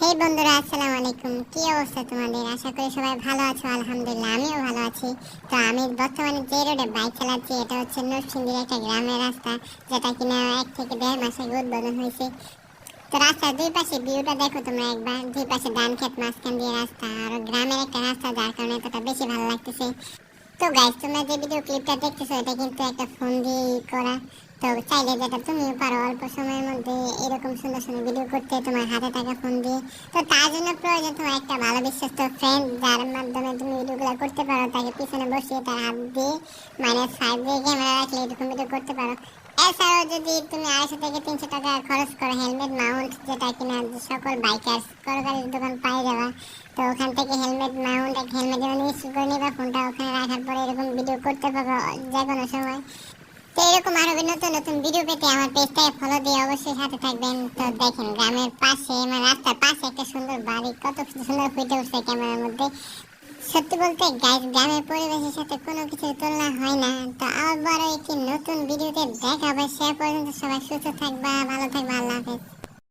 হেই বন্ধুরা, আসসালামু আলাইকুম। কি অবস্থা তোমাদের? আশা করি সবাই ভালো আছো। আলহামদুলিল্লাহ, আমিও ভালো আছি। তো আমি বর্তমানে যে রোডে বাইক চালাচ্ছি এটা হচ্ছে নরসিংদীর একটা গ্রামের রাস্তা, যেটা কিনা 1 থেকে 1.5 মাস আগে উদ্বোধন হয়েছে। তো রাস্তার দুই পাশে ভিউটা দেখো তোমরা একবার। দুই পাশে ধান ক্ষেত, মাঝখান দিয়ে রাস্তা, আর গ্রামের একটা রাস্তা, যার কারণে এতটা বেশি ভালো লাগতেছে। তো গাইস, তোমরা যে ভিডিও ক্লিপটা দেখতেছো এটা কিন্তু একটা ফোন দিয়ে করা। তো চাইলে যেটা তুমিও পারো অল্প সময়ের মধ্যে এরকম সুন্দর সুন্দর ভিডিও করতে তোমার হাতে থাকা ফোন দিয়ে। তো তার জন্য প্রয়োজন তোমার একটা ভালো বিশ্বস্ত ফ্রেন্ড, যার মাধ্যমে তুমি ভিডিওগুলো করতে পারো। তাকে পিছনে বসিয়ে তার হাত দিয়ে -5 দিয়ে ক্যামেরা রাখলে এরকম ভিডিও করতে পারো। এছাড়াও যদি তুমি 250 থেকে 300 টাকা খরচ করো হেলমেট মাউন্ট, যেটা কিনা সকল বাইকার করগাড়ির দোকান পাই যাবা। তো ওখান থেকে হেলমেট মাউন্ট, এক হেলমেট যেমন ইনস্টল করে নিবা, ফোনটা ওখানে রাখার পরে এরকম ভিডিও করতে পারবো যে কোনো সময়। তো এরকম আরো নতুন নতুন ভিডিও পেতে আমার পেজটাকে ফলো দিয়ে অবশ্যই সাথে থাকবেন। তো দেখেন গ্রামের পাশে মানে রাস্তার পাশে একটা সুন্দর বাড়ি কত সুন্দর ফুটে উঠছে ক্যামেরার মধ্যে। সত্যি বলতে গাইস, গ্রামের পরিবেশের সাথে কোনো কিছুর তুলনা হয় না। তো আবার একটি নতুন ভিডিওতে দেখা হবে। সে পর্যন্ত সবাই সুস্থ থাকবা, ভালো থাকবা। আল্লাহ হাফেজ।